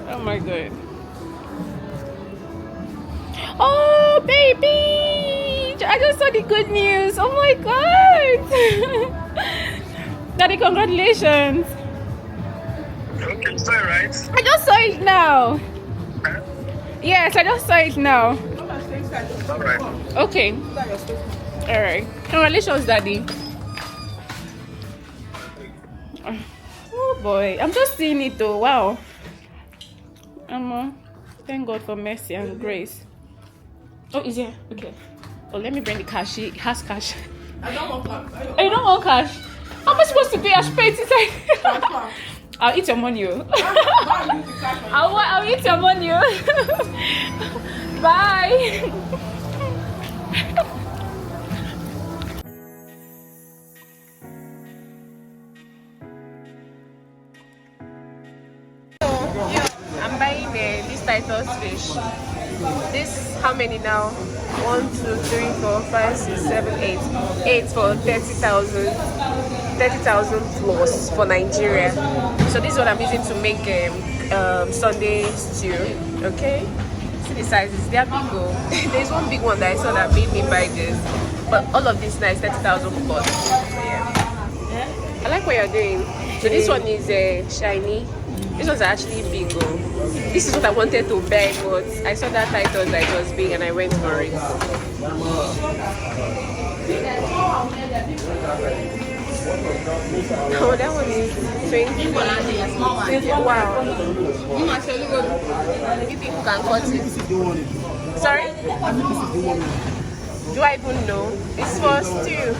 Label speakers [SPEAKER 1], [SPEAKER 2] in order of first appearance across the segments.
[SPEAKER 1] Oh my god. Oh baby! I just saw the good news. Oh my god! Daddy, congratulations!
[SPEAKER 2] Okay, so right.
[SPEAKER 1] I just saw it now.
[SPEAKER 2] Huh?
[SPEAKER 1] Yes, I just saw it now.
[SPEAKER 2] All right.
[SPEAKER 1] Okay. Alright. Congratulations, Daddy. Oh boy. I'm just seeing it though. Wow. Thank God for mercy and grace. Oh, is here? Okay. Oh, let me bring the cash. She has cash.
[SPEAKER 3] I don't want cash.
[SPEAKER 1] Oh, you don't want cash? How am I supposed to pay? I should pay it inside. I'll eat your money. I'll eat your money. Bye. I'm buying this Titus fish. This how many now? 1, 2, 3, 4, 5, 6, 7, 8. 8 for 30,000. 30,000 plus for Nigeria. So this is what I'm using to make Sunday stew. Okay. See the sizes. They are big. There's one big one that I saw that made me buy this. But all of this now is 30,000 plus. So yeah. I like what you're doing. So this one is shiny. This was actually big. This is what I wanted to buy, but I saw that title that it was big and I went for it. Oh, that one is 20. Wow. You people can cut it. Sorry? Do I even know? It's for stew.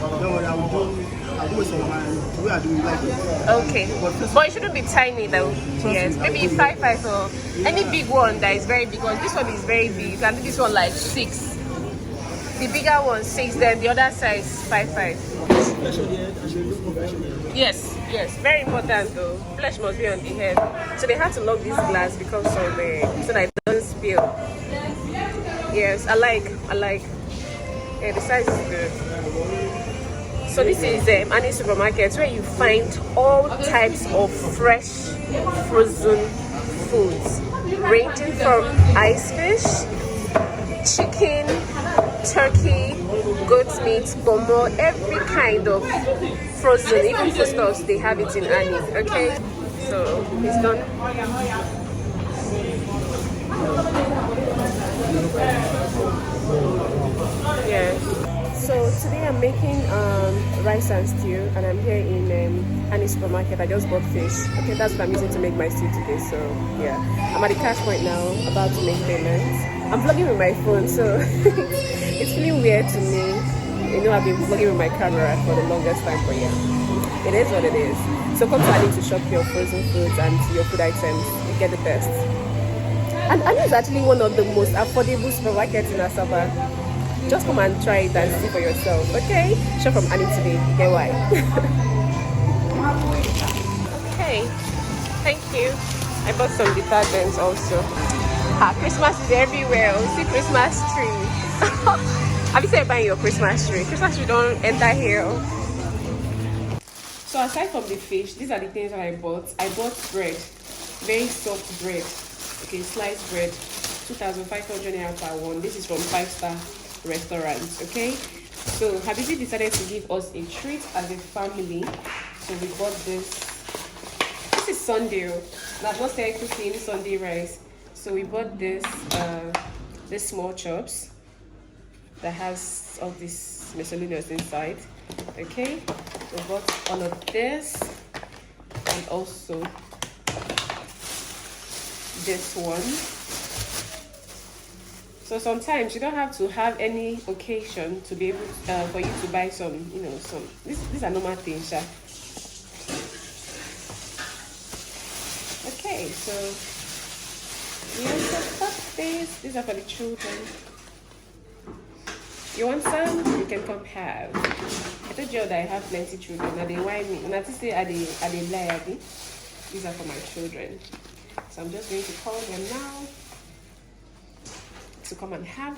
[SPEAKER 1] Okay, but it shouldn't be tiny though. Yes, maybe 5 or any big one that is very big. Because this one is very big. You can do this one like 6. The bigger one 6. Then the other size 5. Yes, very important though. Flesh must be on the head. So they had to lock this glass because of so that it doesn't spill. Yes, I like. Yeah, the size is good. So this is any supermarket where you find all types of fresh frozen foods, ranging from ice fish, chicken, turkey, goat meat, pomo, every kind of frozen, even foodstuffs, they have it in Annie's. Okay, so it's done. Yeah. So today I'm making rice and stew, and I'm here in Annie's supermarket. I just bought fish. Okay, that's what I'm using to make my stew today. So yeah, I'm at the cash point now, about to make payments. I'm vlogging with my phone, so it's feeling weird to me. You know, I've been vlogging with my camera for the longest time, but yeah, it is what it is. So come to Annie to shop your frozen foods and your food items. You get the best. And Annie is actually one of the most affordable supermarkets in Asaba. Just come and try it and see for yourself, okay? Shop from Annie today, get why. Okay, thank you. I bought some detergents also. Christmas is everywhere. We see Christmas tree. Have you started buying your Christmas tree? Christmas tree don't enter here. So aside from the fish, these are the things that I bought. I bought bread, very soft bread. Okay, sliced bread, 2,500 naira per one. This is from 5-star restaurants. Okay, so Habibi decided to give us a treat as a family, so we bought this. This is Sunday. I've not started cooking Sunday rice, so we bought this this small chops that has all this miscellaneous inside. Okay, we bought all of this and also this one. So sometimes you don't have to have any occasion to be able for you to buy some, you know, some. These are normal things, yeah. Okay, so we also got this. These are for the children. You want some? You can come have. I told you that I have plenty children. Now they whine me. Now to say are they lie? These are for my children. So I'm just going to call them now to come and have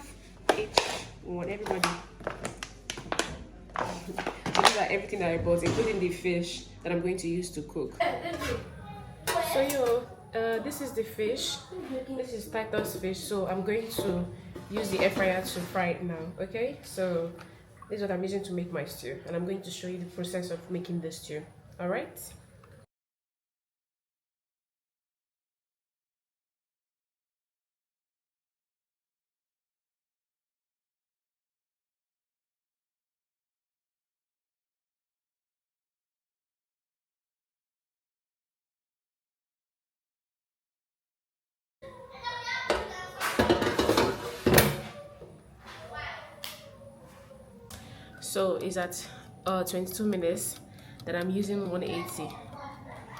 [SPEAKER 1] each one, everybody. These are everything that I bought, including the fish that I'm going to use to cook. So this is the fish. This is Titus fish. So I'm going to use the air fryer to fry it now. Okay. So this is what I'm using to make my stew, and I'm going to show you the process of making the stew. All right. So it's at 22 minutes that I'm using 180.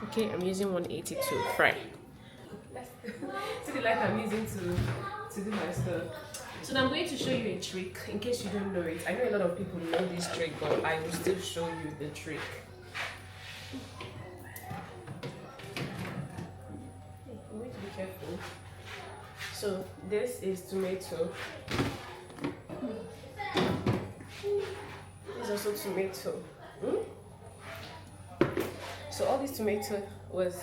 [SPEAKER 1] Okay, I'm using 180 to fry. See the light I'm using to do my stuff. So now I'm going to show you a trick in case you don't know it. I know a lot of people know this trick, but I will still show you the trick. I'm going to be careful. So this is tomato. This is also tomato. So all this tomato was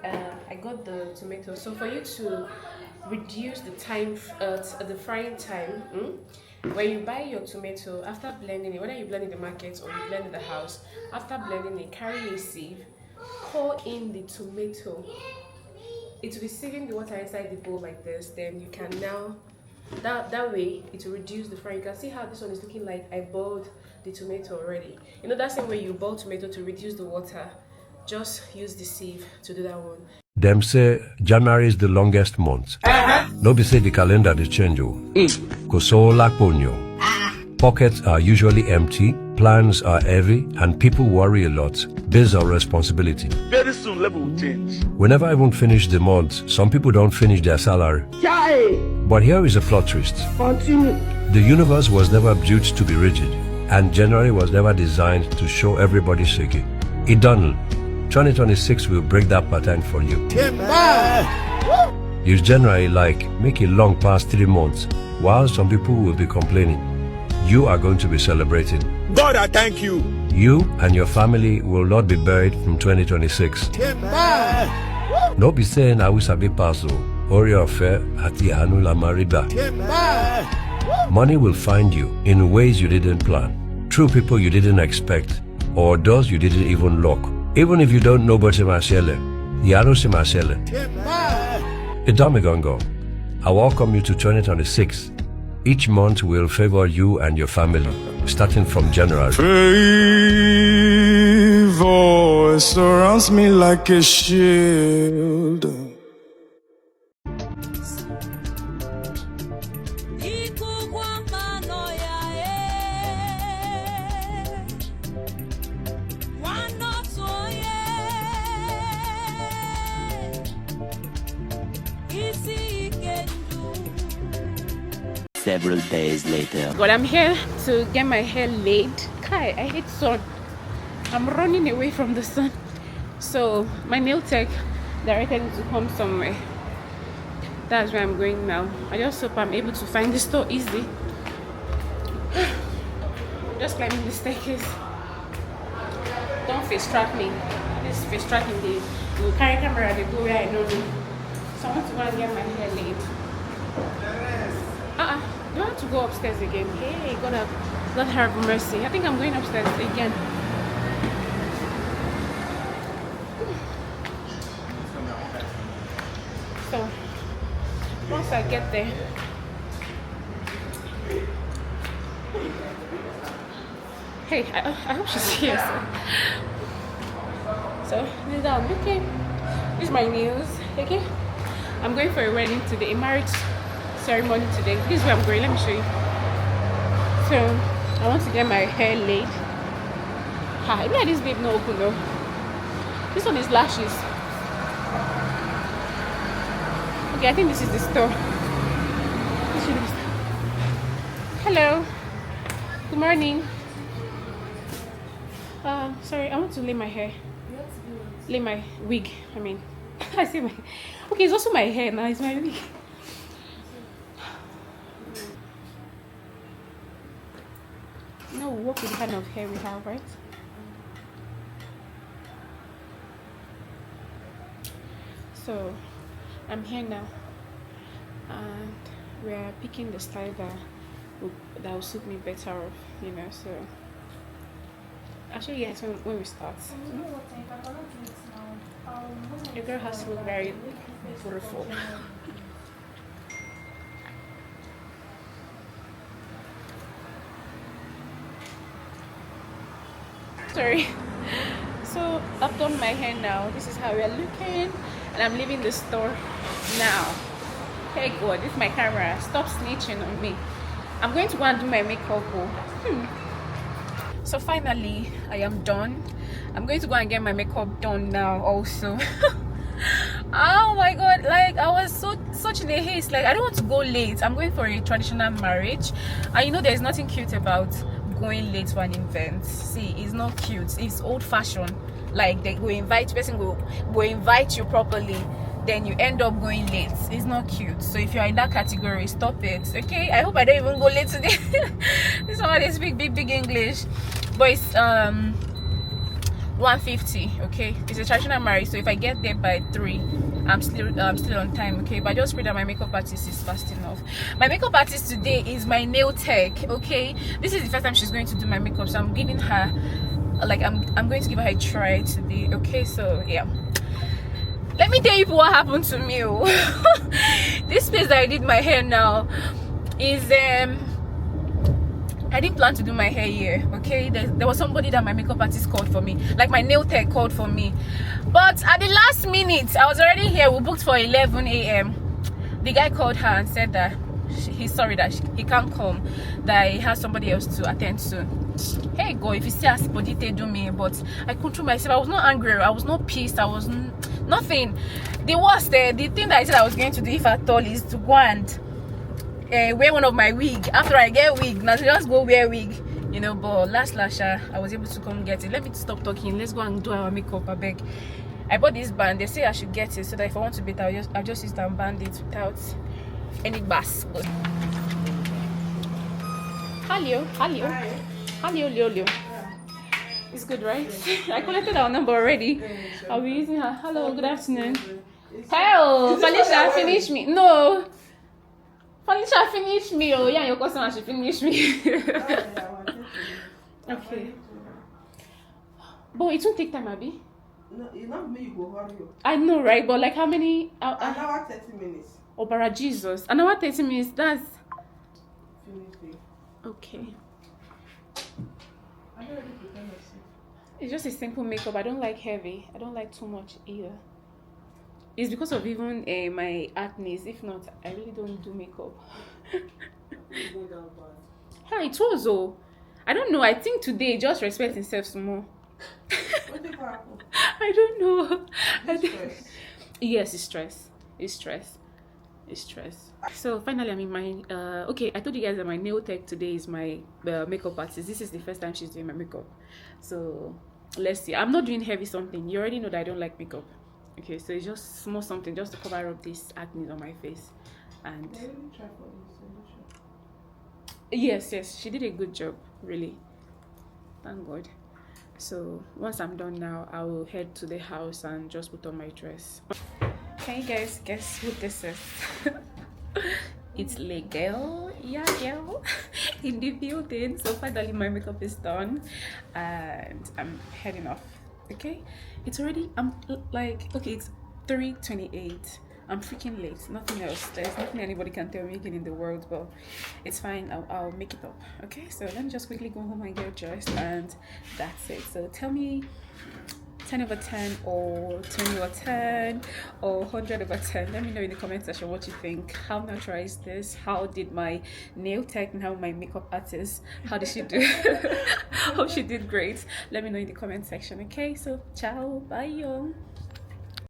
[SPEAKER 1] I got the tomato. So for you to reduce the time, the frying time, when you buy your tomato, after blending it, whether you blend in the market or you blend in the house, after blending it, carry a sieve, pour in the tomato. It will be sieving the water inside the bowl like this. Then you can now, that way it will reduce the frying. You can see how this one is looking like I boiled the tomato already. You know that same way you boil tomato to reduce the water, just use the sieve to do that one.
[SPEAKER 3] Them say January is the longest month. No be say the calendar dey change o. Koso laponyo. Pockets are usually empty, plans are heavy, and people worry a lot based on responsibility.
[SPEAKER 2] Very soon, level will change.
[SPEAKER 3] We never even finish the month. Some people don't finish their salary. But here is a plot twist.
[SPEAKER 4] Continue.
[SPEAKER 3] The universe was never built to be rigid, and January was never designed to show everybody shaky. It done. 2026 will break that pattern for you. Use January like make it long past 3 months, while some people will be complaining. You are going to be celebrating.
[SPEAKER 2] God, I thank you.
[SPEAKER 3] You and your family will not be buried from 2026. No be saying I will sabi pass or your affair at the annual mariba. Money will find you in ways you didn't plan, through people you didn't expect, or doors you didn't even lock. Even if you don't know about Marcelle, Yaro se Marcelle. Idamigongo, I welcome you to 2026. Each month will favor you and your family, starting from January.
[SPEAKER 5] Favor surrounds me like a shield.
[SPEAKER 6] Several days later.
[SPEAKER 1] But I'm here to get my hair laid. Kai, I hate sun. I'm running away from the sun. So my nail tech directed me to come somewhere. That's where I'm going now. I just hope I'm able to find the store easy. Just climbing the staircase. Don't face trap me. This face tracking day. You carry camera, they go where I don't know. So I want to go and get my hair laid. Do I have to go upstairs again? Hey, God have mercy. I think I'm going upstairs again. So once I get there, hey, I hope she's here. So this is down. Okay, this is my nails. Okay, I'm going for a wedding today, a marriage ceremony today. This is where I'm going. Let me show you. So I want to get my hair laid. Maybe like this babe no open though. This one is lashes. Okay, I think this is the store. This should be the store. Hello. Good morning. Sorry, I want to lay my hair. Lay my wig. I mean, I say my. Okay, it's also my hair now. It's my wig. No, we work with the kind of hair we have, right? So I'm here now, and we're picking the style that will suit me better, you know. So I'll show you guys when we start. The girl has to look very beautiful. Sorry. So I've done my hair now. This is how we are looking, and I'm leaving the store now. Hey God, this is my camera. Stop snitching on me. I'm going to go and do my makeup. So finally, I am done. I'm going to go and get my makeup done now also. Oh my God, like I was such in a haste. Like I don't want to go late. I'm going for a traditional marriage, and you know there's nothing cute about going late for an event. See, it's not cute. It's old-fashioned. Like they go invite person, go invite you properly, then you end up going late. It's not cute. So if you're in that category, stop it. Okay, I hope I don't even go late today. This one they speak big English, but it's 1:50. Okay, it's a traditional marriage, so if I get there by 3, I'm still on time. Okay, but I just pray that my makeup artist is fast enough. My makeup artist today is my nail tech. Okay, this is the first time she's going to do my makeup, so I'm giving her, like, I'm going to give her a try today. Okay, so yeah, let me tell you what happened to me. This place that I did my hair now is I didn't plan to do my hair here. Okay, there was somebody that my makeup artist called for me, like my nail tech called for me, but at the last minute I was already here. We booked for 11 a.m. The guy called her and said that he's sorry that he can't come, that he has somebody else to attend to. Hey God, if you see as body they do me, but I control myself. I was not angry, I was not pissed, I was nothing. The worst, the thing that I said I was going to do, if at all, is to go and wear one of my wig. After I get wig, now just go wear wig, you know. But last I was able to come get it. Let me stop talking, let's go and do our makeup. I beg. I bought this band. They say I should get it so that if I want to beat, I'll just use that band it without any bass. Hello. It's good, right? I collected our number already. I'll be using her. Hello, good afternoon. Hello, Felicia, finish me. No, Felicia, finish me. Oh, yeah, your customer should finish me. Okay. But it won't take time, Abby.
[SPEAKER 4] No, it's not me, you go hurry up.
[SPEAKER 1] I know, right? But like how many?
[SPEAKER 4] An hour, 30 minutes.
[SPEAKER 1] Oh, para Jesus. An hour, 30 minutes. That's
[SPEAKER 4] Finish it.
[SPEAKER 1] okay.
[SPEAKER 4] I don't really pretend myself.
[SPEAKER 1] It's just a simple makeup. I don't like heavy. I don't like too much either. It's because of even my acne. If not, I really don't do makeup. How it was, oh. I don't know. I think today just respect himself some more.
[SPEAKER 4] What did happen?
[SPEAKER 1] I don't know.
[SPEAKER 4] Stress.
[SPEAKER 1] Yes, it's stress. It's stress. So finally, I'm in my okay, I told you guys that my nail tech today is my makeup artist. This is the first time she's doing my makeup, so let's see. I'm not doing heavy something. You already know that I don't like makeup. Okay, so it's just small something just to cover up this acne on my face. And
[SPEAKER 4] They really try for the solution.
[SPEAKER 1] yes, she did a good job, really. Thank God. So once I'm done now, I will head to the house and just put on my dress. Can you guys guess who this is? It's Legel, yeah, girl, in the building. So finally my makeup is done and I'm heading off. Okay, it's already, I'm like, okay, it's 3:28. I'm freaking late. Nothing else. There's nothing anybody can tell me again in the world, but it's fine. I'll make it up. Okay, so let me just quickly go home and get dressed, and that's it. So tell me 10 over 10 or 20 over 10 or 100 over 10. Let me know in the comment section what you think. How natural is this? How did my nail tech and how my makeup artist, how did she do? Hope she did great. Let me know in the comment section. Okay, so ciao, bye y'all.